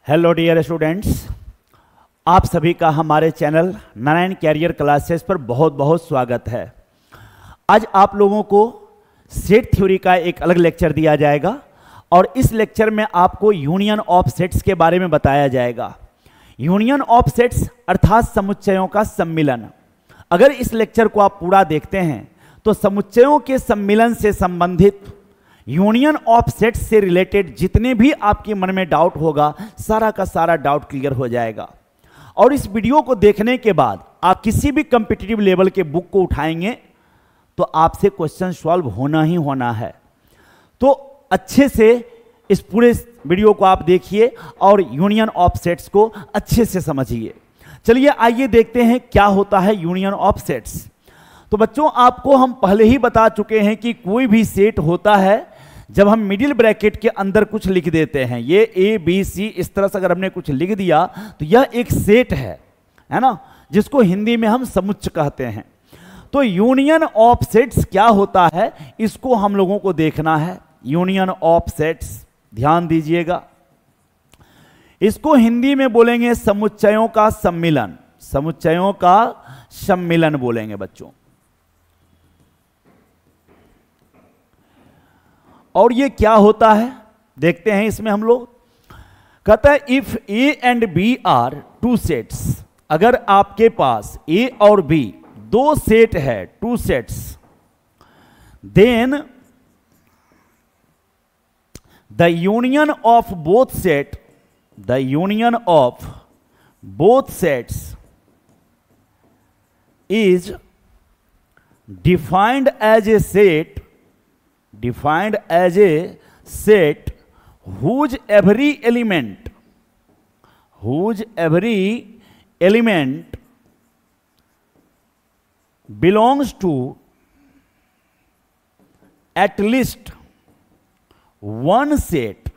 Hello dear students, आप सभी का हमारे चैनल नारायण कैरियर क्लासेस पर बहुत बहुत स्वागत है। आज आप लोगों को सेट थ्योरी का एक अलग लेक्चर दिया जाएगा और इस लेक्चर में आपको यूनियन ऑफ सेट्स के बारे में बताया जाएगा। यूनियन ऑफ सेट्स अर्थात समुच्चयों का सम्मिलन। अगर इस लेक्चर को आप पूरा देखते हैं तो समुच्चयों के सम्मिलन से संबंधित यूनियन ऑफ सेट्स से रिलेटेड जितने भी आपके मन में डाउट होगा सारा का सारा डाउट क्लियर हो जाएगा। और इस वीडियो को देखने के बाद आप किसी भी कॉम्पिटिटिव लेवल के बुक को उठाएंगे तो आपसे क्वेश्चन सॉल्व होना ही होना है। तो अच्छे से इस पूरे वीडियो को आप देखिए और यूनियन ऑफ सेट्स को अच्छे से समझिए। चलिए आइए देखते हैं क्या होता है यूनियन ऑफ सेट्स। तो बच्चों, आपको हम पहले ही बता चुके हैं कि कोई भी सेट होता है जब हम मिडिल ब्रैकेट के अंदर कुछ लिख देते हैं, ये ए बी सी इस तरह से अगर हमने कुछ लिख दिया तो यह एक सेट है ना, जिसको हिंदी में हम समुच्चय कहते हैं। तो यूनियन ऑफ सेट्स क्या होता है इसको हम लोगों को देखना है। यूनियन ऑफ सेट्स ध्यान दीजिएगा, इसको हिंदी में बोलेंगे समुच्चयों का सम्मिलन। समुच्चयों का सम्मिलन बोलेंगे बच्चों। और ये क्या होता है देखते हैं। इसमें हम लोग कहते हैं if A and B are two sets, अगर आपके पास ए और बी दो सेट है, two sets, then the union of both set, the union of both sets is defined as a set, defined as a set whose every element belongs to at least one set,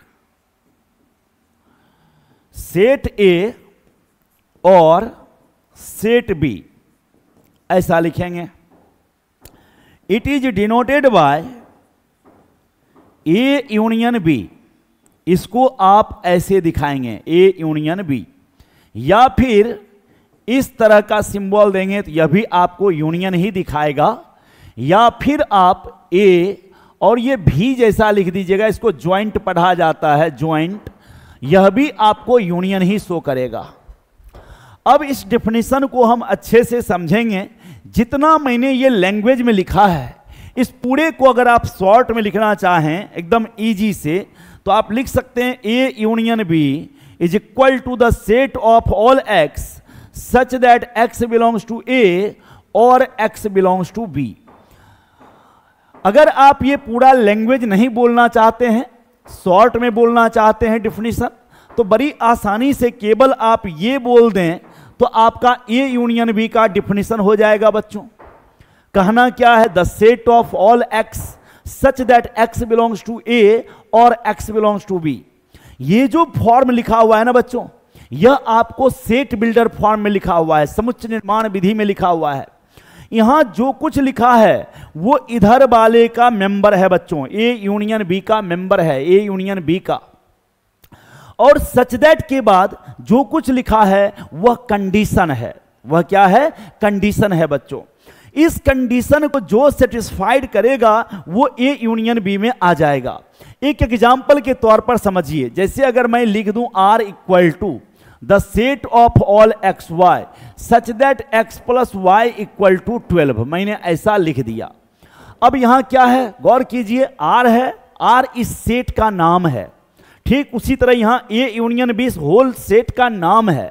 set A और set B, ऐसा लिखेंगे। It is denoted by A union B, इसको आप ऐसे दिखाएंगे ए union B, या फिर इस तरह का सिंबल देंगे तो यह भी आपको यूनियन ही दिखाएगा, या फिर आप ए और ये भी जैसा लिख दीजिएगा, इसको ज्वाइंट पढ़ा जाता है, ज्वाइंट, यह भी आपको यूनियन ही शो करेगा। अब इस डेफिनेशन को हम अच्छे से समझेंगे। जितना मैंने ये लैंग्वेज में लिखा है इस पूरे को अगर आप शॉर्ट में लिखना चाहें एकदम इजी से तो आप लिख सकते हैं A union B is equal to the set of all x such that x belongs to A or x belongs to be. अगर आप ये पूरा लैंग्वेज नहीं बोलना चाहते हैं, शॉर्ट में बोलना चाहते हैं डेफिनेशन, तो बड़ी आसानी से केवल आप ये बोल दें तो आपका ए यूनियन बी का डिफिनेशन हो जाएगा बच्चों। कहना क्या है, the set of all x such that x belongs to A or x belongs to be. ये जो फॉर्म लिखा हुआ है ना बच्चों, यह आपको सेट बिल्डर फॉर्म में लिखा हुआ है, समुच्चय निर्माण विधि में लिखा हुआ है। यहां जो कुछ लिखा है वो इधर वाले का मेंबर है बच्चों, ए यूनियन बी का मेंबर है, ए यूनियन बी का। और सच दैट के बाद जो कुछ लिखा है वह कंडीशन है। वह क्या है? कंडीशन है बच्चों। इस कंडीशन को जो सेटिस्फाइड करेगा वो ए यूनियन बी में आ जाएगा। एक एग्जांपल के तौर पर समझिए, जैसे अगर मैं लिख दूं R equal to the set of all x y such that x plus y equal to 12, मैंने ऐसा लिख दिया। अब यहां क्या है गौर कीजिए, आर है, आर इस सेट का नाम है। ठीक उसी तरह यहां A union B whole set का नाम है,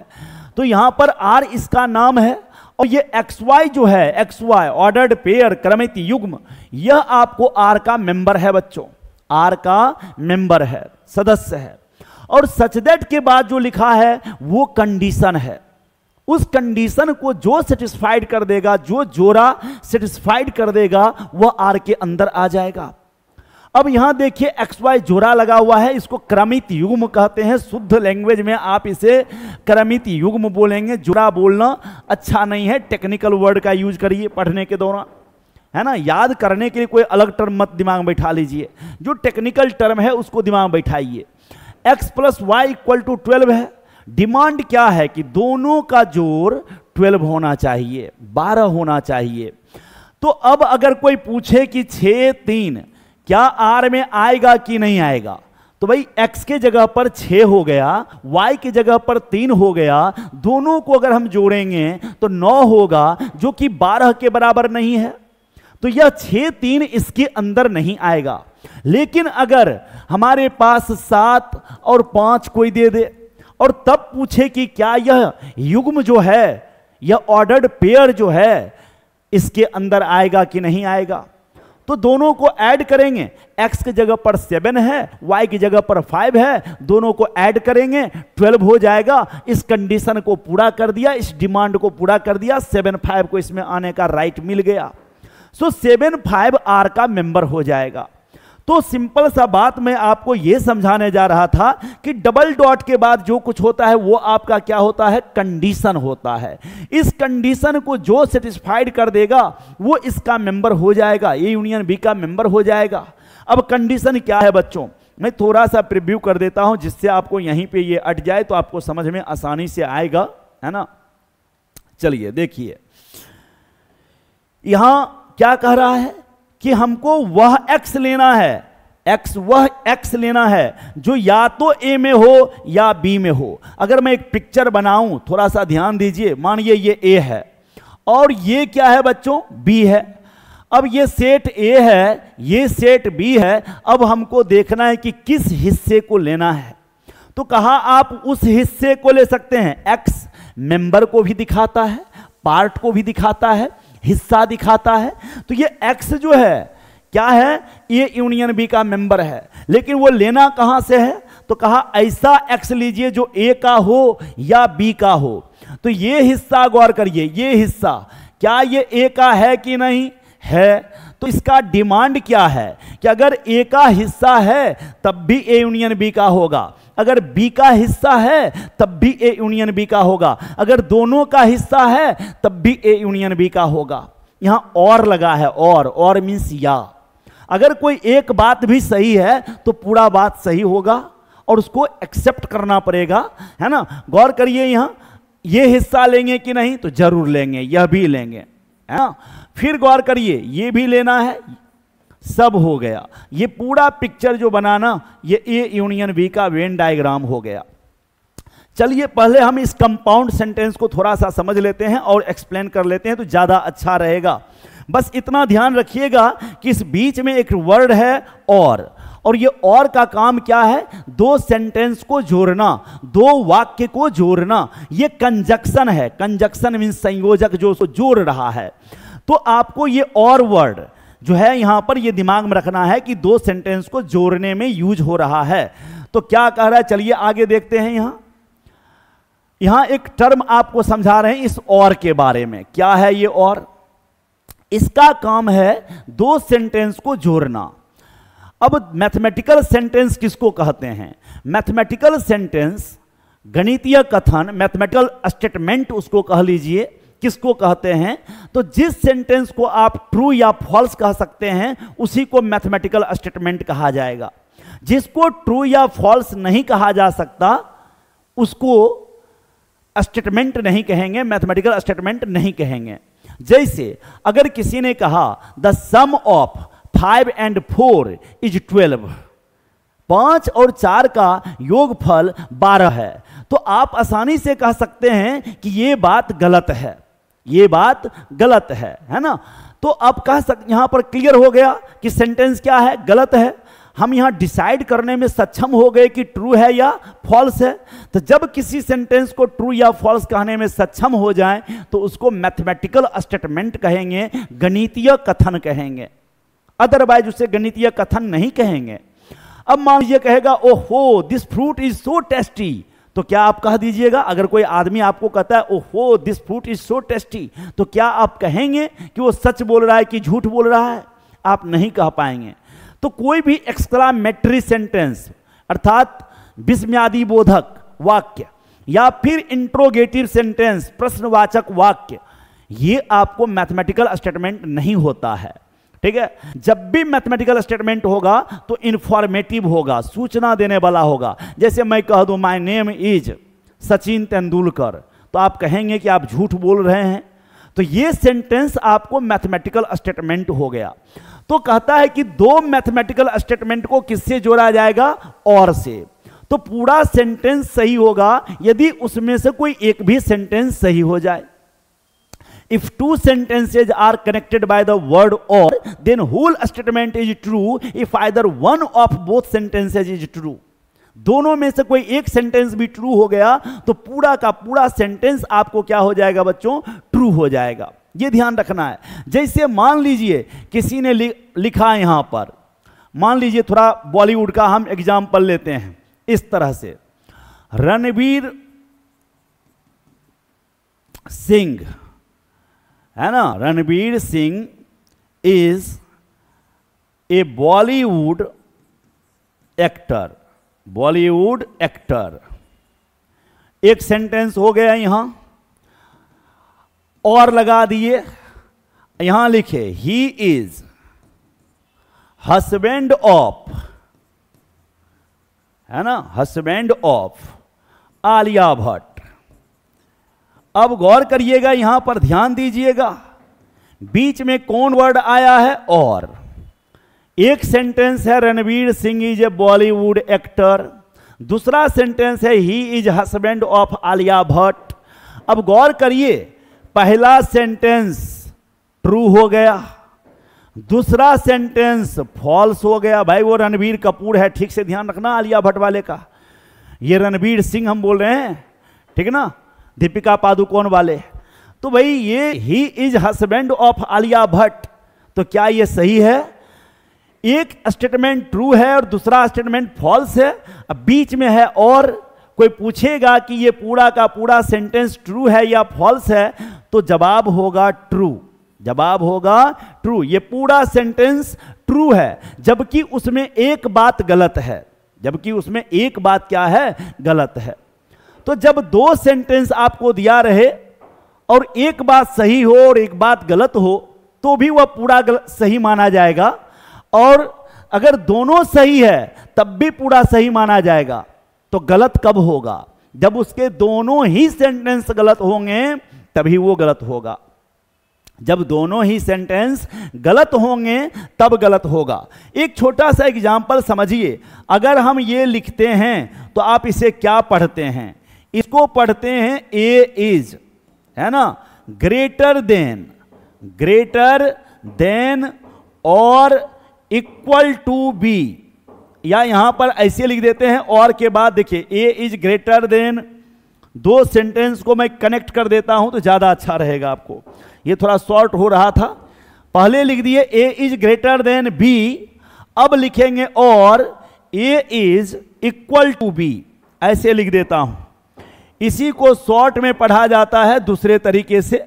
तो यहां पर आर इसका नाम है। और ये एक्स वाई जो है, एक्स वाई ऑर्डर्ड पेयर क्रमित युग्म, यह आपको आर का मेंबर है बच्चों, आर का मेंबर है, सदस्य है। और सच दैट के बाद जो लिखा है वो कंडीशन है। उस कंडीशन को जो सेटिस्फाइड कर देगा, जो जोड़ा सेटिस्फाइड कर देगा, वह आर के अंदर आ जाएगा। अब यहां देखिए एक्स वाई जोड़ा लगा हुआ है, इसको क्रमित युग्म कहते हैं। शुद्ध लैंग्वेज में आप इसे क्रमित युग्म बोलेंगे। जोड़ा बोलना अच्छा नहीं है, टेक्निकल वर्ड का यूज करिए पढ़ने के दौरान, है ना। याद करने के लिए कोई अलग टर्म मत दिमाग में बैठा लीजिए, जो टेक्निकल टर्म है उसको दिमाग में बैठाइए। x plus y equal to 12 है। डिमांड क्या है कि दोनों का जोड़ 12 होना चाहिए, 12 होना चाहिए। तो अब अगर कोई पूछे कि 6 3 क्या आर में आएगा कि नहीं आएगा, तो भाई x के जगह पर 6 हो गया, y की जगह पर 3 हो गया, दोनों को अगर हम जोड़ेंगे तो 9 होगा, जो कि 12 के बराबर नहीं है। तो यह 6 3 इसके अंदर नहीं आएगा। लेकिन अगर हमारे पास 7 और 5 कोई दे दे और तब पूछे कि क्या यह युग्म जो है, यह ऑर्डर्ड पेयर जो है, इसके अंदर आएगा कि नहीं आएगा, तो दोनों को ऐड करेंगे। x की जगह पर 7 है, y की जगह पर 5 है, दोनों को ऐड करेंगे 12 हो जाएगा। इस कंडीशन को पूरा कर दिया, इस डिमांड को पूरा कर दिया, 7 5 को इसमें आने का राइट मिल गया। सो 7 5 आर का मेंबर हो जाएगा। तो सिंपल सा बात मैं आपको यह समझाने जा रहा था कि डबल डॉट के बाद जो कुछ होता है वो आपका क्या होता है, कंडीशन होता है। इस कंडीशन को जो सेटिस्फाइड कर देगा वो इसका मेंबर हो जाएगा, ए यूनियन बी का मेंबर हो जाएगा। अब कंडीशन क्या है बच्चों, मैं थोड़ा सा प्रीव्यू कर देता हूं जिससे आपको यहीं पे ये अट जाए तो आपको समझ में आसानी से आएगा, है ना। चलिए देखिए, यहां क्या कह रहा है कि हमको वह x लेना है, वह x लेना है जो या तो a में हो या b में हो। अगर मैं एक पिक्चर बनाऊं, थोड़ा सा ध्यान दीजिए, मानिए ये a है और ये क्या है बच्चों, b है। अब ये सेट a है, ये सेट b है। अब हमको देखना है कि किस हिस्से को लेना है। तो कहा आप उस हिस्से को ले सकते हैं। x मेंबर को भी दिखाता है, पार्ट को भी दिखाता है, हिस्सा दिखाता है। तो ये x जो है क्या है, ये यूनियन बी का मेंबर है। लेकिन वो लेना कहां से है, तो कहा ऐसा x लीजिए जो a का हो या b का हो। तो ये हिस्सा गौर करिए, ये हिस्सा क्या ये a का है कि नहीं है। तो इसका डिमांड क्या है कि अगर a का हिस्सा है तब भी a यूनियन b का होगा, अगर b का हिस्सा है तब भी a यूनियन b का होगा, अगर दोनों का हिस्सा है तब भी a यूनियन b का होगा। यहां और लगा है, और मींस या। अगर कोई एक बात भी सही है तो पूरा बात सही होगा और उसको एक्सेप्ट करना पड़ेगा, है ना। गौर करिए, यहां ये हिस्सा लेंगे कि नहीं, तो जरूर लेंगे, यह भी लेंगे, है ना। फिर गौर करिए, ये भी लेना है, सब हो गया। ये पूरा पिक्चर जो बनाना, ये ए यूनियन बी का वेन डायग्राम हो गया। चलिए पहले हम इस कंपाउंड सेंटेंस को थोड़ा सा समझ लेते हैं और एक्सप्लेन कर लेते हैं तो ज्यादा अच्छा रहेगा। बस इतना ध्यान रखिएगा कि इस बीच में एक वर्ड है और ये और का काम क्या है, दो सेंटेंस को जोड़ना, दो वाक्य को जोड़ना। ये कंजक्शन है, कंजक्शन मीन्स संयोजक जो उसको जोड़ रहा है। तो आपको ये और वर्ड जो है यहां पर ये दिमाग में रखना है कि दो सेंटेंस को जोड़ने में यूज हो रहा है। तो क्या कह रहा है, चलिए आगे देखते हैं। यहां एक टर्म आपको समझा रहे हैं इस और के बारे में। क्या है ये और, इसका काम है दो सेंटेंस को जोड़ना। अब मैथमेटिकल सेंटेंस किसको कहते हैं, मैथमेटिकल सेंटेंस, गणितीय कथन, मैथमेटिकल स्टेटमेंट उसको कह लीजिए, किसको कहते हैं। तो जिस सेंटेंस को आप ट्रू या फॉल्स कह सकते हैं उसी को मैथमेटिकल स्टेटमेंट कहा जाएगा। जिसको ट्रू या फॉल्स नहीं कहा जा सकता उसको स्टेटमेंट नहीं कहेंगे, मैथमेटिकल स्टेटमेंट नहीं कहेंगे। जैसे अगर किसी ने कहा the sum of 5 and 4 is 12, 5 और 4 का योगफल 12 है, तो आप आसानी से कह सकते हैं कि ये बात गलत है, ये बात गलत है ना। तो आप कह सकते, यहां पर क्लियर हो गया कि सेंटेंस क्या है, गलत है। हम यहां डिसाइड करने में सक्षम हो गए कि ट्रू है या फॉल्स है। तो जब किसी सेंटेंस को ट्रू या फॉल्स कहने में सक्षम हो जाए तो उसको मैथमेटिकल स्टेटमेंट कहेंगे, गणितीय कथन कहेंगे। अदरवाइज उसे गणितीय कथन नहीं कहेंगे। अब मान लीजिए कहेगा ओहो this fruit is so tasty, तो क्या आप कह दीजिएगा, अगर कोई आदमी आपको कहता है ओहो this fruit is so tasty, तो क्या आप कहेंगे कि वो सच बोल रहा है कि झूठ बोल रहा है? आप नहीं कह पाएंगे। तो कोई भी एक्सक्लामेटरी सेंटेंस अर्थात विस्मयादि बोधक वाक्य या फिर इंट्रोगेटिव सेंटेंस प्रश्नवाचक वाक्य, ये आपको मैथमेटिकल स्टेटमेंट नहीं होता है। ठीक है। जब भी मैथमेटिकल स्टेटमेंट होगा तो इंफॉर्मेटिव होगा, सूचना देने वाला होगा। जैसे मैं कह दूं my name is Sachin Tendulkar, तो आप कहेंगे कि आप झूठ बोल रहे हैं, तो ये सेंटेंस आपको मैथमेटिकल स्टेटमेंट हो गया। तो कहता है कि दो मैथमेटिकल स्टेटमेंट को किससे जोड़ा जाएगा, और से। तो पूरा सेंटेंस सही होगा यदि उसमें से कोई एक भी सेंटेंस सही हो जाए। If two sentences are connected by the word or, then whole statement is true if either one of both sentences is true. दोनों में से कोई एक सेंटेंस भी ट्रू हो गया तो पूरा का पूरा सेंटेंस आपको क्या हो जाएगा बच्चों, ट्रू हो जाएगा। ये ध्यान रखना है। जैसे मान लीजिए किसी ने लिखा यहां पर, मान लीजिए थोड़ा बॉलीवुड का हम एग्जाम्पल लेते हैं इस तरह से, रणवीर सिंह, है ना, Ranveer Singh is a Bollywood actor, Bollywood actor. एक सेंटेंस हो गया यहां, और लगा दिए, यहां लिखे ही इज हस्बैंड ऑफ, है ना, हस्बैंड ऑफ आलिया भट्ट। अब गौर करिएगा, यहां पर ध्यान दीजिएगा, बीच में कौन वर्ड आया है, और। एक सेंटेंस है Ranveer Singh is a Bollywood actor, दूसरा सेंटेंस है he is husband of Alia Bhatt. अब गौर करिए, पहला सेंटेंस ट्रू हो गया, दूसरा सेंटेंस फॉल्स हो गया। भाई वो रणबीर कपूर है, ठीक से ध्यान रखना, आलिया भट्ट वाले का। ये रणवीर सिंह हम बोल रहे हैं, ठीक ना, दीपिका पादुकोण वाले। तो भाई ये he is husband of Alia Bhatt, तो क्या ये सही है? एक स्टेटमेंट ट्रू है और दूसरा स्टेटमेंट फॉल्स है, अब बीच में है और। कोई पूछेगा कि ये पूरा का पूरा सेंटेंस ट्रू है या फॉल्स है, तो जवाब होगा ट्रू, जवाब होगा ट्रू। ये पूरा सेंटेंस ट्रू है, जबकि उसमें एक बात गलत है, जबकि उसमें एक बात क्या है, गलत है। तो जब दो सेंटेंस आपको दिया रहे और एक बात सही हो और एक बात गलत हो, तो भी वह पूरा सही माना जाएगा, और अगर दोनों सही है तब भी पूरा सही माना जाएगा। तो गलत कब होगा? जब उसके दोनों ही सेंटेंस गलत होंगे तभी वो गलत होगा। जब दोनों ही सेंटेंस गलत होंगे तब गलत होगा। एक छोटा सा एग्जाम्पल समझिए, अगर हम ये लिखते हैं तो आप इसे क्या पढ़ते हैं? इसको पढ़ते हैं ए इज, है ना, ग्रेटर देन और इक्वल टू बी, या यहां पर ऐसे लिख देते हैं और के बाद देखिए ए इज ग्रेटर देन, दो सेंटेंस को मैं कनेक्ट कर देता हूं तो ज्यादा अच्छा रहेगा आपको। ये थोड़ा शॉर्ट हो रहा था, पहले लिख दिए ए इज ग्रेटर देन बी, अब लिखेंगे और ए इज इक्वल टू बी, ऐसे लिख देता हूं। इसी को शॉर्ट में पढ़ा जाता है दूसरे तरीके से।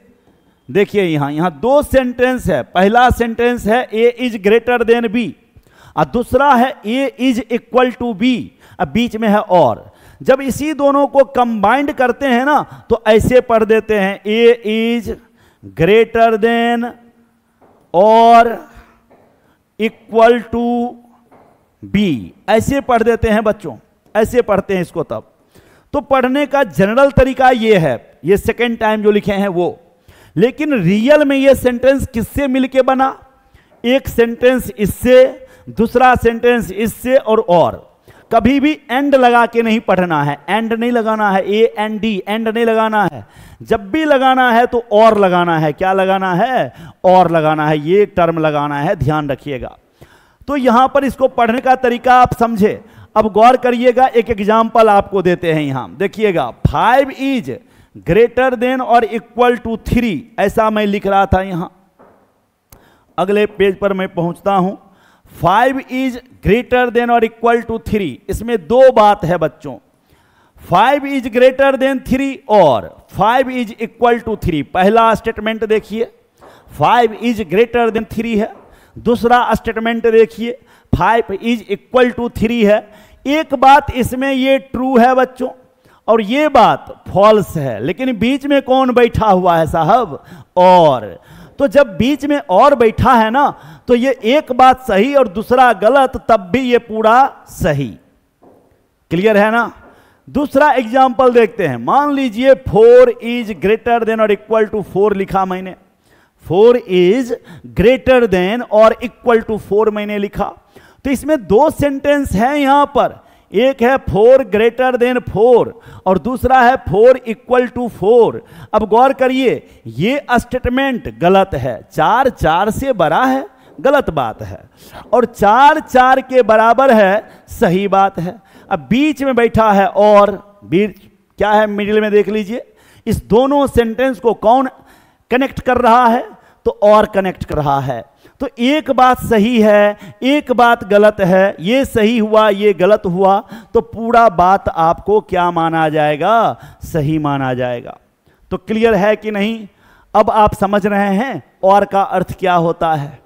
देखिए यहां दो सेंटेंस है, पहला सेंटेंस है ए इज ग्रेटर देन बी और दूसरा है ए इज इक्वल टू बी, अब बीच में है और। जब इसी दोनों को कंबाइंड करते हैं ना तो ऐसे पढ़ देते हैं ए इज ग्रेटर देन और इक्वल टू बी, ऐसे पढ़ देते हैं बच्चों, ऐसे पढ़ते हैं इसको। तब तो पढ़ने का जनरल तरीका ये है, ये सेकेंड टाइम जो लिखे हैं वो। लेकिन रियल में ये सेंटेंस किससे मिलके बना? एक सेंटेंस इससे, दूसरा सेंटेंस इससे और। कभी भी एंड लगा के नहीं पढ़ना है, एंड नहीं लगाना है, ए एन डी एंड नहीं लगाना है। जब भी लगाना है तो और लगाना है। क्या लगाना है? और लगाना है, ये टर्म लगाना है, ध्यान रखिएगा। तो यहां पर इसको पढ़ने का तरीका आप समझे। अब गौर करिएगा, एक एग्जाम्पल आपको देते हैं यहां, देखिएगा 5 इज ग्रेटर देन और इक्वल टू 3, ऐसा मैं लिख रहा था यहां। अगले पेज पर मैं पहुंचता हूं। 5 इज ग्रेटर देन और इक्वल टू 3, इसमें दो बात है बच्चों। 5 इज ग्रेटर देन 3 और 5 इज इक्वल टू 3। पहला स्टेटमेंट देखिए 5 इज ग्रेटर देन 3 है, दूसरा स्टेटमेंट देखिए 5 इज इक्वल टू 3 है। एक बात इसमें ये ट्रू है बच्चों और ये बात फॉल्स है, लेकिन बीच में कौन बैठा हुआ है साहब? और। तो जब बीच में और बैठा है ना, तो ये एक बात सही और दूसरा गलत, तब भी ये पूरा सही। क्लियर है ना? दूसरा एग्जाम्पल देखते हैं। मान लीजिए 4 इज ग्रेटर देन और इक्वल टू 4 लिखा मैंने, 4 इज ग्रेटर देन और इक्वल टू 4 मैंने लिखा। तो इसमें 2 सेंटेंस हैं यहां पर, एक है 4 ग्रेटर देन 4 और दूसरा है 4 इक्वल टू 4। अब गौर करिए, ये स्टेटमेंट गलत है। 4 4 से बड़ा है, गलत बात है, और 4 4 के बराबर है, सही बात है। अब बीच में बैठा है और, बीच क्या है, मिडिल में देख लीजिए। इस दोनों सेंटेंस को कौन कनेक्ट कर रहा है? तो और कनेक्ट कर रहा है। तो एक बात सही है, एक बात गलत है, ये सही हुआ, ये गलत हुआ, तो पूरा बात आपको क्या माना जाएगा? सही माना जाएगा। तो क्लियर है कि नहीं? अब आप समझ रहे हैं और का अर्थ क्या होता है।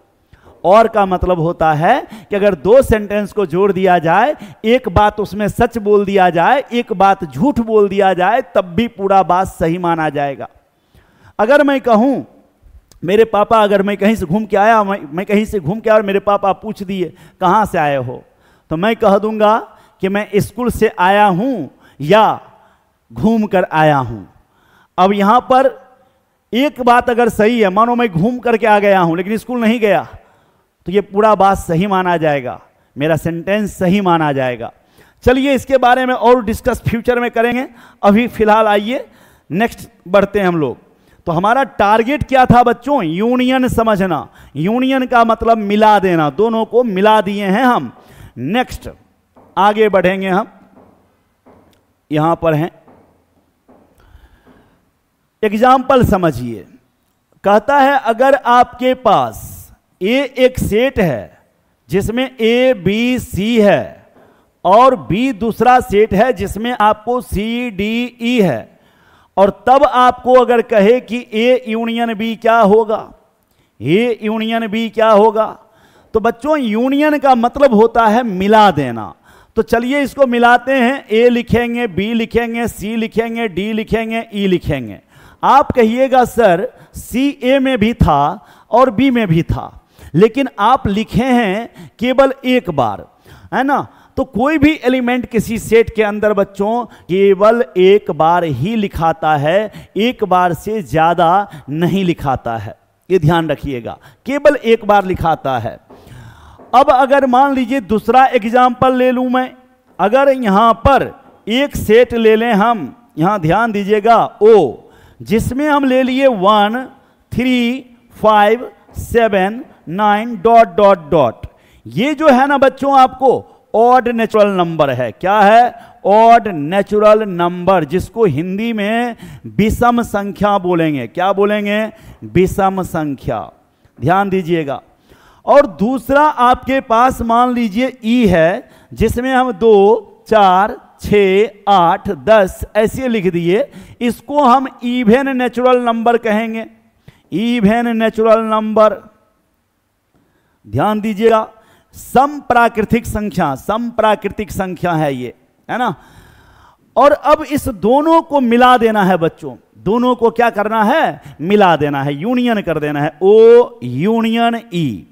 और का मतलब होता है कि अगर 2 सेंटेंस को जोड़ दिया जाए, एक बात उसमें सच बोल दिया जाए, एक बात झूठ बोल दिया जाए, तब भी पूरा बात सही माना जाएगा। अगर मैं कहूं मेरे पापा, अगर मैं कहीं से घूम के आया, मैं कहीं से घूम के आया और मेरे पापा पूछ दिए कहां से आए हो, तो मैं कह दूंगा कि मैं स्कूल से आया हूं या घूम कर आया हूं। अब यहां पर एक बात अगर सही है, मानो मैं घूम करके आ गया हूं लेकिन स्कूल नहीं गया, तो ये पूरा बात सही माना जाएगा, मेरा सेंटेंस सही माना जाएगा। चलिए इसके बारे में और डिस्कस फ्यूचर में करेंगे। अभी फिलहाल आइए नेक्स्ट बढ़ते हैं हम लोग। तो हमारा टारगेट क्या था बच्चों? यूनियन समझना। यूनियन का मतलब मिला देना, दोनों को मिला दिए हैं हम। नेक्स्ट आगे बढ़ेंगे हम, यहां पर हैं एग्जाम्पल समझिए। कहता है अगर आपके पास ए एक सेट है जिसमें ए बी सी है और बी दूसरा सेट है जिसमें आपको सी डी ई है, और तब आपको अगर कहे कि ए यूनियन बी क्या होगा, ए यूनियन बी क्या होगा, तो बच्चों यूनियन का मतलब होता है मिला देना। तो चलिए इसको मिलाते हैं। ए लिखेंगे, बी लिखेंगे, सी लिखेंगे, डी लिखेंगे, ई लिखेंगे। आप कहिएगा सर सी ए में भी था और बी में भी था, लेकिन आप लिखे हैं केवल एक बार, है ना? तो कोई भी एलिमेंट किसी सेट के अंदर बच्चों केवल एक बार ही लिखाता है, एक बार से ज्यादा नहीं लिखाता है, ये ध्यान रखिएगा, केवल एक बार लिखाता है। अब अगर मान लीजिए दूसरा एग्जाम्पल ले लूं मैं, अगर यहां पर एक सेट ले लें हम, यहां ध्यान दीजिएगा ओ, जिसमें हम ले लिए 1 3 5 7 9 डॉट डॉट डॉट। ये जो है ना बच्चों आपको ऑड नेचुरल नंबर है। क्या है? ऑड नेचुरल नंबर, जिसको हिंदी में विषम संख्या बोलेंगे। क्या बोलेंगे? विषम संख्या। ध्यान दीजिएगा। और दूसरा आपके पास मान लीजिए ई है, जिसमें हम 2 4 6 8 10 ऐसे लिख दिए, इसको हम इवन नेचुरल नंबर कहेंगे। इवन नेचुरल नंबर, ध्यान दीजिएगा, समप्राकृतिक संख्या, समप्राकृतिक संख्या है ये, है ना? और अब इस दोनों को मिला देना है बच्चों, दोनों को क्या करना है? मिला देना है, यूनियन कर देना है, ओ यूनियन ई।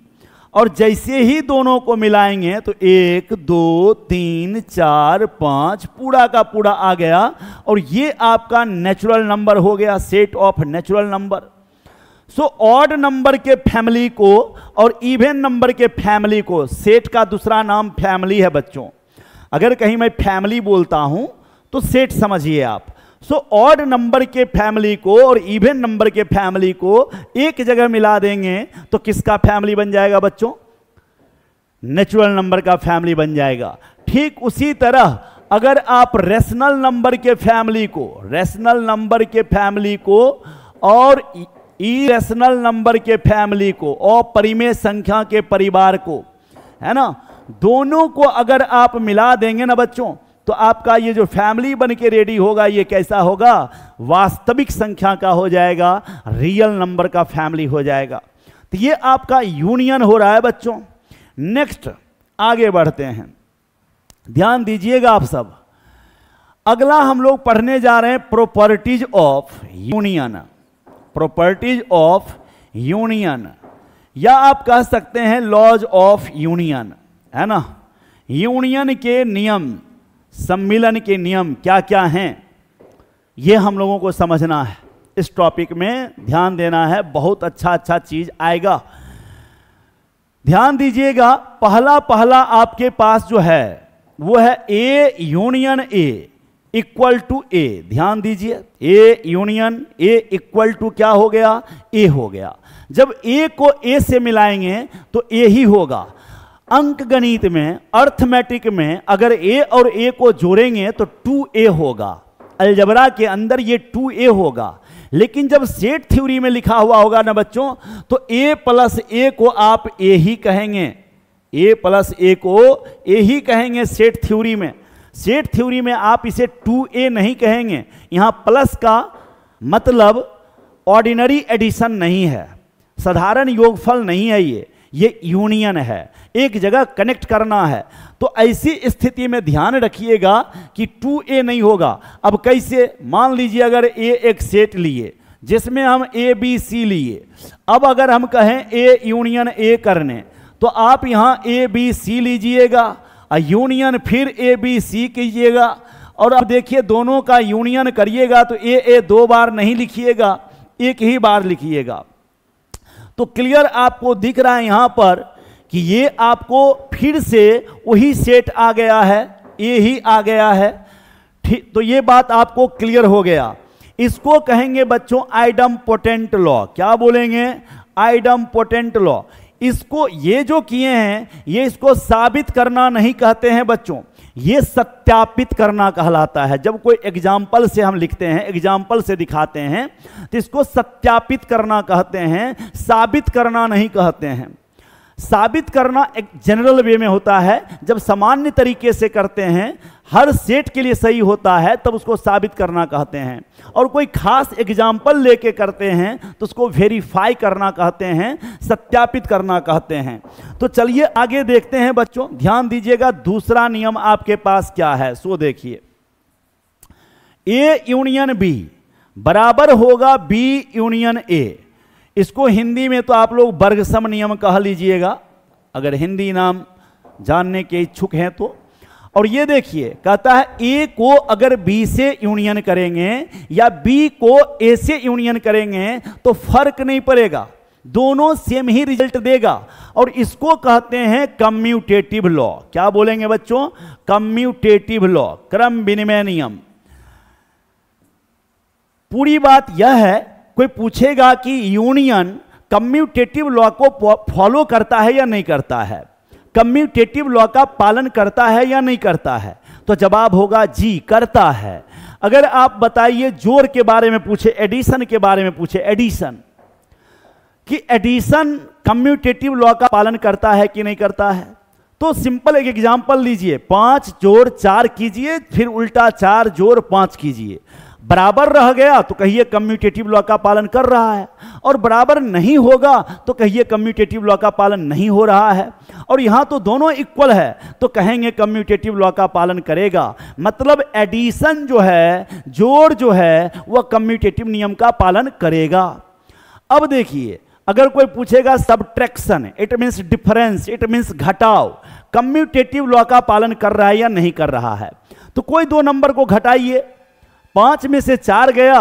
और जैसे ही दोनों को मिलाएंगे तो 1 2 3 4 5 पूरा का पूरा आ गया, और ये आपका नेचुरल नंबर हो गया, set of natural number. So odd number के फैमिली को और इवन नंबर के फैमिली को, सेट का दूसरा नाम फैमिली है बच्चों। अगर कहीं मैं फैमिली बोलता हूं तो सेट समझिए आप। सो ऑड नंबर के फैमिली को और इवन नंबर के फैमिली को एक जगह मिला देंगे तो किसका फैमिली बन जाएगा बच्चों? नेचुरल नंबर का फैमिली बन जाएगा। ठीक उसी तरह अगर आप रेशनल नंबर के फैमिली को, रेशनल नंबर के फैमिली को और इरेशनल नंबर के फैमिली को, अपरिमेय संख्या के परिवार को, है ना, दोनों को अगर आप मिला देंगे ना बच्चों, तो आपका ये जो फैमिली बन के रेडी होगा, ये कैसा होगा? वास्तविक संख्या का हो जाएगा, रियल नंबर का फैमिली हो जाएगा। तो ये आपका यूनियन हो रहा है बच्चों। नेक्स्ट आगे बढ़ते हैं, ध्यान दीजिएगा आप सब। अगला हम लोग पढ़ने जा रहे हैं properties of union. Properties of union, या आप कह सकते हैं लॉज ऑफ यूनियन, है ना। यूनियन के नियम, सम्मिलन के नियम क्या क्या हैं, ये हम लोगों को समझना है। इस टॉपिक में ध्यान देना है, बहुत अच्छा चीज आएगा, ध्यान दीजिएगा। पहला आपके पास जो है वो है A union A equal to A. ध्यान दीजिए, A union A equal to क्या हो गया, ए हो गया। जब ए को ए से मिलाएंगे तो ए ही होगा। अंक गणित में, अर्थमेटिक में अगर ए और ए को जोड़ेंगे तो 2a होगा। अलजबरा के अंदर ये 2a होगा। लेकिन जब सेट थ्योरी में लिखा हुआ होगा ना बच्चों, तो a प्लस ए को आप a ही कहेंगे, a प्लस ए को a ही कहेंगे सेट थ्योरी में। सेट थ्योरी में आप इसे 2a नहीं कहेंगे। यहां प्लस का मतलब ऑर्डिनरी एडिशन नहीं है, साधारण योगफल नहीं है, ये यूनियन है, एक जगह कनेक्ट करना है। तो ऐसी स्थिति में ध्यान रखिएगा कि 2a नहीं होगा। अब कैसे, मान लीजिए अगर a एक सेट लिए जिसमें हम a b c लिए, अब अगर हम कहें a यूनियन a करने, तो आप यहां a b c लीजिएगा और यूनियन फिर a b c कीजिएगा। और अब देखिए दोनों का यूनियन करिएगा तो a दो बार नहीं लिखिएगा, एक ही बार लिखिएगा। तो क्लियर आपको दिख रहा है यहां पर कि ये आपको फिर से वही सेट आ गया है, ये ही आ गया है। ठीक, तो ये बात आपको क्लियर हो गया। इसको कहेंगे बच्चों आइडम्पोटेंट लॉ। क्या बोलेंगे, आइडम्पोटेंट लॉ। इसको ये जो किए हैं, ये इसको साबित करना नहीं कहते हैं बच्चों, ये सत्यापित करना कहलाता है। जब कोई एग्जाम्पल से हम लिखते हैं, एग्जाम्पल से दिखाते हैं, तो इसको सत्यापित करना कहते हैं, साबित करना नहीं कहते हैं। साबित करना एक जनरल वे में होता है, जब सामान्य तरीके से करते हैं, हर सेट के लिए सही होता है, तब उसको साबित करना कहते हैं। और कोई खास एग्जाम्पल लेके करते हैं तो उसको वेरीफाई करना कहते हैं, सत्यापित करना कहते हैं। तो चलिए आगे देखते हैं बच्चों, ध्यान दीजिएगा। दूसरा नियम आपके पास क्या है, सो देखिए, ए यूनियन बी बराबर होगा बी यूनियन ए। इसको हिंदी में तो आप लोग बर्गसम नियम कह लीजिएगा, अगर हिंदी नाम जानने के इच्छुक हैं तो। और ये देखिए कहता है ए को अगर बी से यूनियन करेंगे या बी को ए से यूनियन करेंगे तो फर्क नहीं पड़ेगा, दोनों सेम ही रिजल्ट देगा। और इसको कहते हैं कम्यूटेटिव लॉ। क्या बोलेंगे बच्चों, कम्यूटेटिव लॉ, क्रम विनिमय नियम। पूरी बात यह है, कोई पूछेगा कि यूनियन कम्यूटेटिव लॉ को फॉलो करता है या नहीं करता है, कम्यूटेटिव लॉ का पालन करता है या नहीं करता है, तो जवाब होगा जी करता है। अगर आप बताइए जोड़ के बारे में पूछे, एडिशन के बारे में पूछे, एडिशन कि एडिशन कम्यूटेटिव लॉ का पालन करता है कि नहीं करता है, तो सिंपल एक एग्जांपल लीजिए, 5 जोड़ 4 कीजिए, फिर उल्टा 4 जोड़ 5 कीजिए, बराबर रह गया तो कहिए कम्यूटेटिव लॉ का पालन कर रहा है, और बराबर नहीं होगा तो कहिए कम्यूटेटिव लॉ का पालन नहीं हो रहा है। और यहां तो दोनों इक्वल है तो कहेंगे कम्यूटेटिव लॉ का पालन करेगा। मतलब एडिशन जो है, जोड़ जो है, वह कम्यूटेटिव नियम का पालन करेगा। अब देखिए अगर कोई पूछेगा subtraction, it means difference, it means घटाव, कम्यूटेटिव लॉ का पालन कर रहा है या नहीं कर रहा है, तो कोई दो नंबर को घटाइए, 5 में से 4 गया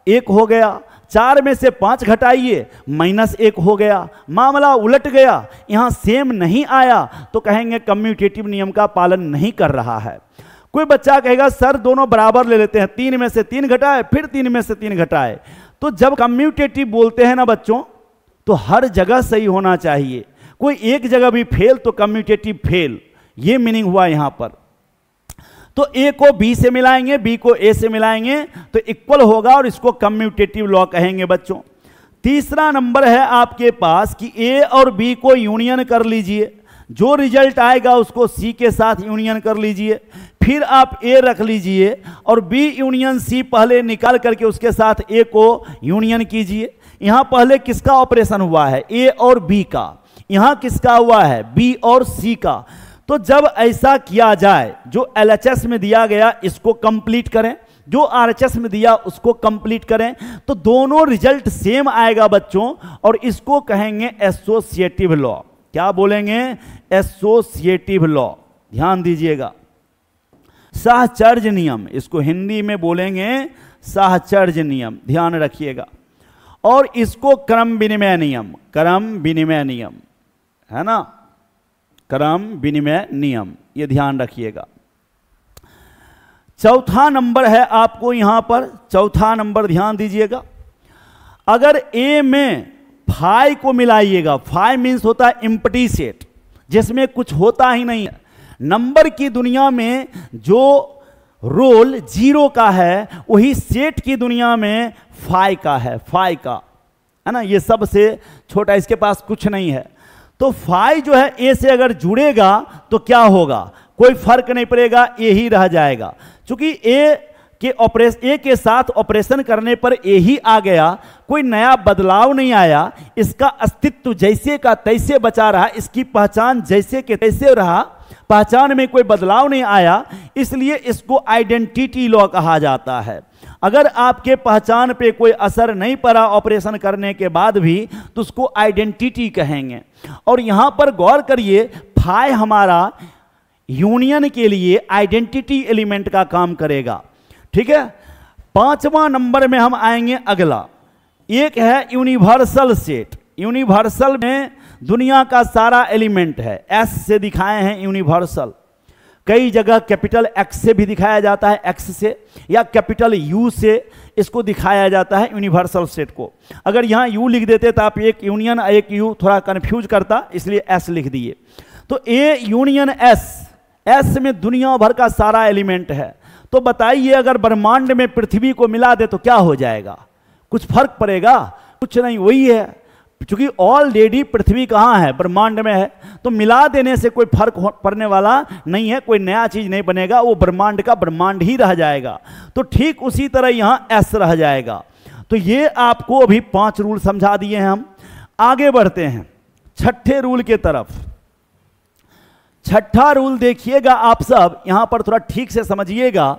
1 हो गया, 4 में से 5 घटाइए -1 हो गया, मामला उलट गया, यहां सेम नहीं आया तो कहेंगे कम्यूटेटिव नियम का पालन नहीं कर रहा है। कोई बच्चा कहेगा सर दोनों बराबर ले लेते हैं, 3 में से 3 घटाए फिर 3 में से 3 घटाए। तो जब कम्यूटेटिव बोलते हैं ना बच्चों, तो हर जगह सही होना चाहिए, कोई एक जगह भी फेल तो कम्यूटेटिव फेल, ये मीनिंग हुआ यहां पर। तो ए को बी से मिलाएंगे, बी को ए से मिलाएंगे तो इक्वल होगा, और इसको कम्यूटेटिव लॉ कहेंगे बच्चों। तीसरा नंबर है आपके पास कि ए और बी को यूनियन कर लीजिए, जो रिजल्ट आएगा उसको सी के साथ यूनियन कर लीजिए, फिर आप ए रख लीजिए और बी यूनियन सी पहले निकाल करके उसके साथ ए को यूनियन कीजिए। यहां पहले किसका ऑपरेशन हुआ है, ए और बी का, यहां किसका हुआ है, बी और सी का। तो जब ऐसा किया जाए, जो एलएचएस में दिया गया इसको कंप्लीट करें, जो आरएचएस में दिया उसको कंप्लीट करें, तो दोनों रिजल्ट सेम आएगा बच्चों, और इसको कहेंगे एसोसिएटिव लॉ। क्या बोलेंगे? Associative law. ध्यान दीजिएगा, साहचर्य नियम, इसको हिंदी में बोलेंगे साहचर्य नियम, ध्यान रखिएगा। और इसको क्रम विनिमय नियम, क्रम विनिमय नियम है ना, क्रम विनिमय नियम, ये ध्यान रखिएगा। चौथा नंबर है आपको यहां पर, चौथा नंबर ध्यान दीजिएगा, अगर ए में फाई को मिलाइएगा, फाई मीन्स होता है एम्प्टी सेट, जिसमें कुछ होता ही नहीं है। नंबर की दुनिया में जो रोल जीरो का है वही सेट की दुनिया में फाई का है, फाई का है ना, ये सबसे छोटा, इसके पास कुछ नहीं है। तो फाई जो है ए से अगर जुड़ेगा तो क्या होगा? कोई फर्क नहीं पड़ेगा, ए ही रह जाएगा। क्योंकि ए के साथ ऑपरेशन करने पर ए ही आ गया, कोई नया बदलाव नहीं आया, इसका अस्तित्व जैसे का तैसे बचा रहा, इसकी पहचान जैसे के तैसे रहा, पहचान में कोई बदलाव नहीं आया, इसलिए इसको आइडेंटिटी लॉ कहा जाता है। अगर आपके पहचान पे कोई असर नहीं पड़ा ऑपरेशन करने के बाद भी, तो उसको आइडेंटिटी कहेंगे। और यहां पर गौर करिए, फाई हमारा यूनियन के लिए आइडेंटिटी एलिमेंट का काम करेगा, ठीक है। पांचवा नंबर में हम आएंगे, अगला एक है यूनिवर्सल सेट। यूनिवर्सल में दुनिया का सारा एलिमेंट है, एस से दिखाए हैं यूनिवर्सल। कई जगह कैपिटल एक्स से भी दिखाया जाता है, एक्स से, या कैपिटल यू से इसको दिखाया जाता है यूनिवर्सल सेट को। अगर यहां यू लिख देते तो आप एक यूनियन एक यू थोड़ा कंफ्यूज करता, इसलिए एस लिख दिए। तो ए यूनियन एस, एस में दुनिया भर का सारा एलिमेंट है। तो बताइए, अगर ब्रह्मांड में पृथ्वी को मिला दे तो क्या हो जाएगा? कुछ फर्क पड़ेगा? कुछ नहीं, वही है, क्योंकि ऑलरेडी पृथ्वी कहाँ है? ब्रह्मांड में है। तो मिला देने से कोई फर्क पड़ने वाला नहीं है, कोई नया चीज नहीं बनेगा, वो ब्रह्मांड का ब्रह्मांड ही रह जाएगा। तो ठीक उसी तरह यहां एस रह जाएगा। तो ये आपको अभी 5 रूल समझा दिए हैं हम। आगे बढ़ते हैं छठे रूल के तरफ। छठा रूल देखिएगा आप सब, यहां पर थोड़ा ठीक से समझिएगा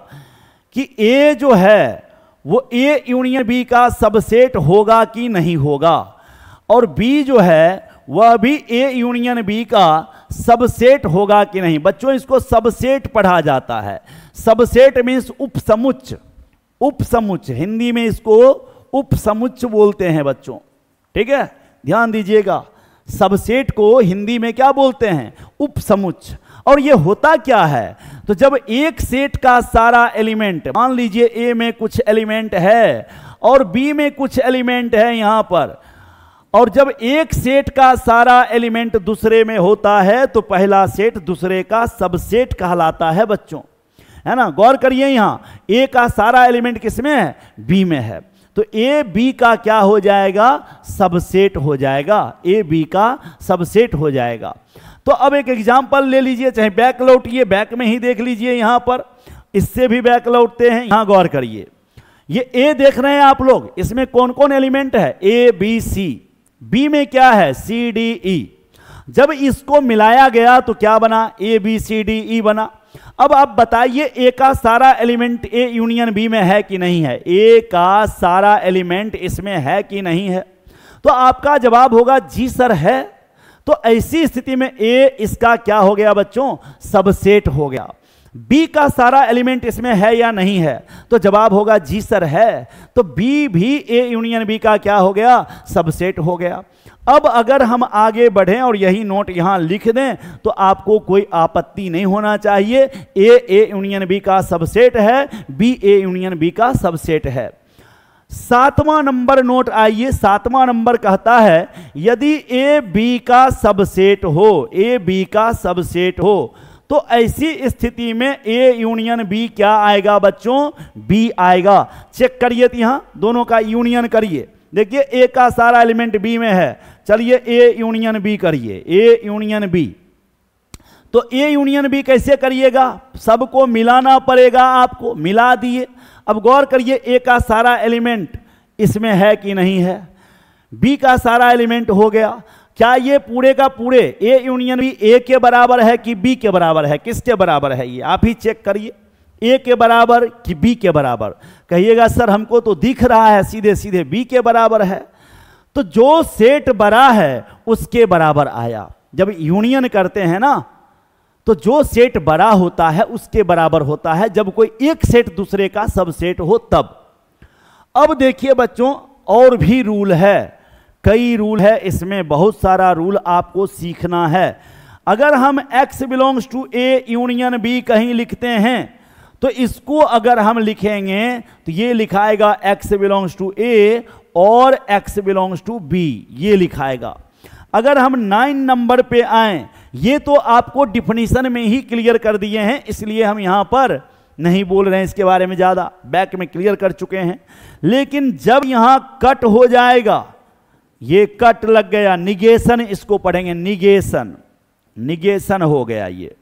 कि ए जो है वो ए यूनियन बी का सबसेट होगा कि नहीं होगा, और बी जो है वह भी ए यूनियन बी का सबसेट होगा कि नहीं। बच्चों इसको सबसेट पढ़ा जाता है। सबसेट मीन्स उपसमुच्च, उपसमुच्च, हिंदी में इसको उपसमुच्च बोलते हैं बच्चों, ठीक है, ध्यान दीजिएगा। सबसेट को हिंदी में क्या बोलते हैं? उपसमुच्च। और ये होता क्या है? तो जब एक सेट का सारा एलिमेंट, मान लीजिए ए में कुछ एलिमेंट है और बी में कुछ एलिमेंट है यहां पर, और जब एक सेट का सारा एलिमेंट दूसरे में होता है तो पहला सेट दूसरे का सबसेट कहलाता है बच्चों, है ना। गौर करिए, यहां ए का सारा एलिमेंट किसमें है? बी में है। तो ए बी का क्या हो जाएगा? सबसेट हो जाएगा, ए बी का सबसेट हो जाएगा। तो अब एक एग्जांपल ले लीजिए, चाहे बैक लौटिए, बैक में ही देख लीजिए, यहां पर इससे भी बैक लौटते हैं। यहां गौर करिए, ये ए देख रहे हैं आप लोग, इसमें कौन कौन एलिमेंट है? A B C. बी में क्या है? C D E. जब इसको मिलाया गया तो क्या बना? ए बी सी डी ई बना। अब आप बताइए, ए का सारा एलिमेंट ए यूनियन बी में है कि नहीं है? ए का सारा एलिमेंट इसमें है कि नहीं है? तो आपका जवाब होगा जी सर है। तो ऐसी स्थिति में ए इसका क्या हो गया बच्चों? सबसेट हो गया। बी का सारा एलिमेंट इसमें है या नहीं है? तो जवाब होगा जी सर है। तो बी भी ए यूनियन बी का क्या हो गया? सबसेट हो गया। अब अगर हम आगे बढ़ें और यही नोट यहां लिख दें तो आपको कोई आपत्ति नहीं होना चाहिए। ए यूनियन बी का सबसेट है, बी ए यूनियन बी का सबसेट है। 7वां नंबर नोट आइए। 7वां नंबर कहता है, यदि ए बी का सबसेट हो, ए बी का सबसेट हो, तो ऐसी स्थिति में ए यूनियन बी क्या आएगा बच्चों? बी आएगा। चेक करिए, यहां दोनों का यूनियन करिए। देखिए, ए का सारा एलिमेंट बी में है, चलिए ए यूनियन बी करिए, ए यूनियन बी। तो ए यूनियन बी कैसे करिएगा? सबको मिलाना पड़ेगा आपको, मिला दिए। अब गौर करिए, ए का सारा एलिमेंट इसमें है कि नहीं है? बी का सारा एलिमेंट हो गया। क्या ये पूरे का पूरे ए यूनियन बी ए के बराबर है कि बी के बराबर है? किसके बराबर है? ये आप ही चेक करिए। ए के बराबर कि बी के बराबर? कहिएगा सर हमको तो दिख रहा है सीधे सीधे बी के बराबर है। तो जो सेट बड़ा है उसके बराबर आया। जब यूनियन करते हैं ना तो जो सेट बड़ा होता है उसके बराबर होता है, जब कोई एक सेट दूसरे का सबसेट हो तब। अब देखिए बच्चों और भी रूल है, कई रूल है, इसमें बहुत सारा रूल आपको सीखना है। अगर हम x belongs to A union B कहीं लिखते हैं तो इसको अगर हम लिखेंगे तो ये लिखाएगा x बिलोंग्स टू ए और x बिलोंग्स टू बी, ये लिखाएगा। अगर हम 9 नंबर पे आए, ये तो आपको डिफिनीशन में ही क्लियर कर दिए हैं, इसलिए हम यहां पर नहीं बोल रहे हैं इसके बारे में ज्यादा, बैक में क्लियर कर चुके हैं। लेकिन जब यहां कट हो जाएगा, ये कट लग गया, निगेशन इसको पढ़ेंगे, निगेशन, निगेशन हो गया, ये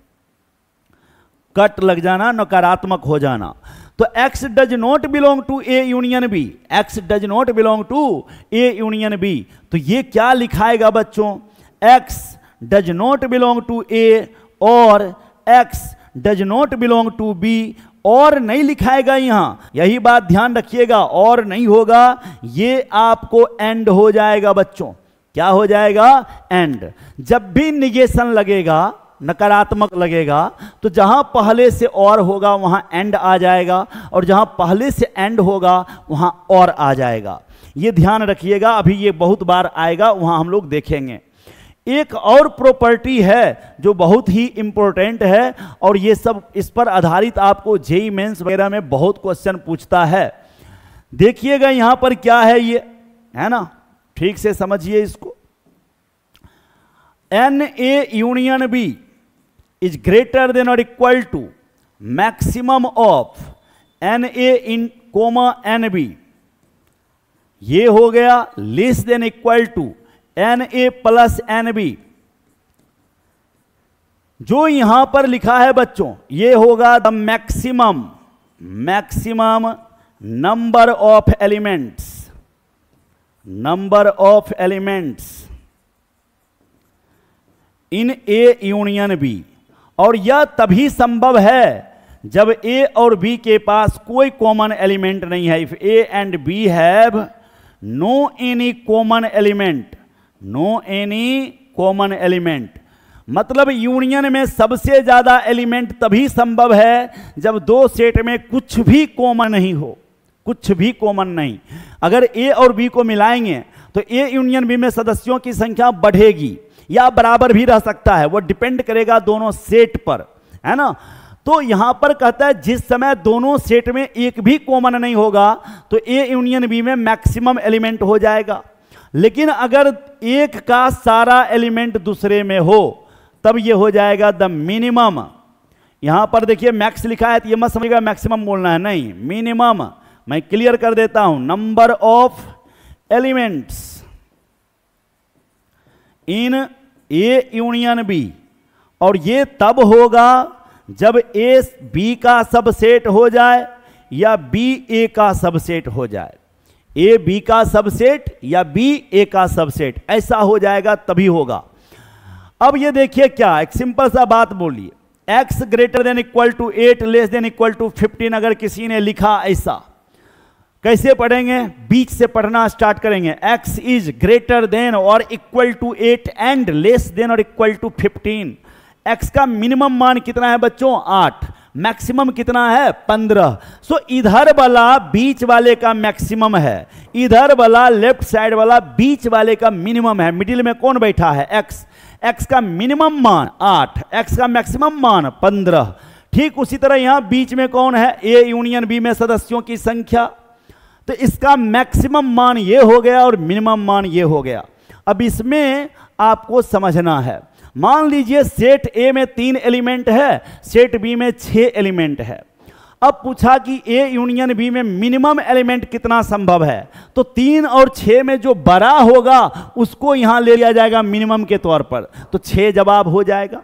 कट लग जाना, नकारात्मक हो जाना। तो x does not belong to A union B, x does not belong to A union B, तो ये क्या लिखाएगा बच्चों? x does not belong to A और x does not belong to B, और नहीं लिखाएगा यहां, यही बात ध्यान रखिएगा, और नहीं होगा, ये आपको एंड हो जाएगा बच्चों। क्या हो जाएगा? एंड। जब भी निगेशन लगेगा, नकारात्मक लगेगा, तो जहां पहले से और होगा वहां एंड आ जाएगा, और जहां पहले से एंड होगा वहां और आ जाएगा। ये ध्यान रखिएगा, अभी ये बहुत बार आएगा, वहां हम लोग देखेंगे। एक और प्रॉपर्टी है जो बहुत ही इंपॉर्टेंट है, और ये सब इस पर आधारित आपको जेईई मेंस वगैरह में बहुत क्वेश्चन पूछता है। देखिएगा यहां पर क्या है, ये है ना, ठीक से समझिए इसको। N A union B is greater than और equal to maximum of n A in comma n B, ये हो गया less than equal to n A plus n B. जो यहां पर लिखा है बच्चों, ये होगा the maximum, maximum number of elements, number of elements in A union B. और यह तभी संभव है जब ए और बी के पास कोई कॉमन एलिमेंट नहीं है। If A and B have no any common element, no any common element, मतलब यूनियन में सबसे ज्यादा एलिमेंट तभी संभव है जब दो सेट में कुछ भी कॉमन नहीं हो, कुछ भी कॉमन नहीं। अगर ए और बी को मिलाएंगे तो ए यूनियन बी में सदस्यों की संख्या बढ़ेगी या बराबर भी रह सकता है, वो डिपेंड करेगा दोनों सेट पर, है ना। तो यहां पर कहता है जिस समय दोनों सेट में एक भी कॉमन नहीं होगा तो ए यूनियन बी में मैक्सिमम एलिमेंट हो जाएगा। लेकिन अगर एक का सारा एलिमेंट दूसरे में हो तब ये हो जाएगा द मिनिमम। यहां पर देखिए मैक्स लिखा है तो ये मत समझिएगा मैक्सिमम बोलना है, नहीं, मिनिमम। मैं क्लियर कर देता हूं, number of elements in A union B. और ये तब होगा जब ए बी का सबसेट हो जाए या बी ए का सबसेट हो जाए, ए बी का सबसेट या बी ए का सबसेट, ऐसा हो जाएगा तभी होगा। अब ये देखिए क्या, एक सिंपल सा बात बोलिए, x greater than equal to 8 less than equal to 15 अगर किसी ने लिखा ऐसा, कैसे पढ़ेंगे? बीच से पढ़ना स्टार्ट करेंगे। x इज ग्रेटर देन और equal to 8 and less than और इक्वल टू 15। x का मिनिमम मान कितना है बच्चों? 8। मैक्सिमम कितना है? 15। सो इधर वाला बीच वाले का मैक्सिमम है, इधर वाला लेफ्ट साइड वाला बीच वाले का मिनिमम है। मिडिल में कौन बैठा है? x। x का मिनिमम मान 8, x का मैक्सिमम मान 15। ठीक उसी तरह यहां बीच में कौन है? ए यूनियन बी में सदस्यों की संख्या, तो इसका मैक्सिमम मान ये हो गया और मिनिमम मान ये हो गया। अब इसमें आपको समझना है, मान लीजिए सेट ए में 3 एलिमेंट है, सेट बी में 6 एलिमेंट है। अब पूछा कि ए यूनियन बी में मिनिमम एलिमेंट कितना संभव है, तो 3 और 6 में जो बड़ा होगा उसको यहां ले लिया जाएगा मिनिमम के तौर पर, तो 6 जवाब हो जाएगा।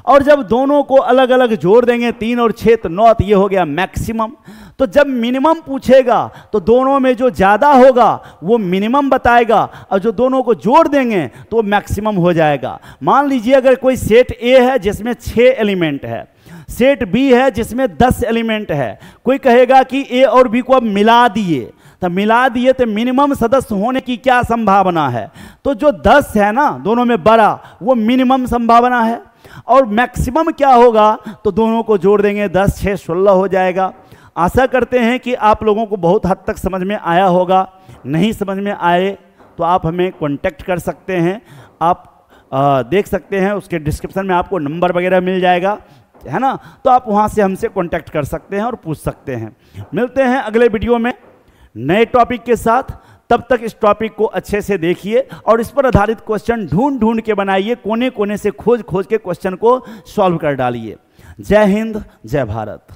और जब दोनों को अलग अलग जोड़ देंगे 3 और 6 तो 9, तो ये हो गया मैक्सिमम। तो जब मिनिमम पूछेगा तो दोनों में जो ज्यादा होगा वो मिनिमम बताएगा, और जो दोनों को जोड़ देंगे तो मैक्सिमम हो जाएगा। मान लीजिए अगर कोई सेट ए है जिसमें 6 एलिमेंट है, सेट बी है जिसमें 10 एलिमेंट है। कोई कहेगा कि ए और बी को अब मिला दिए, तो मिला दिए तो मिनिमम सदस्य होने की क्या संभावना है? तो जो 10 है ना दोनों में बड़ा, वो मिनिमम संभावना है। और मैक्सिमम क्या होगा? तो दोनों को जोड़ देंगे, 10 6 16 हो जाएगा। आशा करते हैं कि आप लोगों को बहुत हद तक समझ में आया होगा। नहीं समझ में आए तो आप हमें कांटेक्ट कर सकते हैं। आप देख सकते हैं, उसके डिस्क्रिप्शन में आपको नंबर वगैरह मिल जाएगा, है ना? तो आप वहाँ से हमसे कांटेक्ट कर सकते हैं और पूछ सकते हैं। मिलते हैं अगले वीडियो में नए टॉपिक के साथ। तब तक इस टॉपिक को अच्छे से देखिए और इस पर आधारित क्वेश्चन ढूंढ ढूंढ के बनाइए, कोने कोने से खोज खोज के क्वेश्चन को सॉल्व कर डालिए। जय हिंद, जय भारत।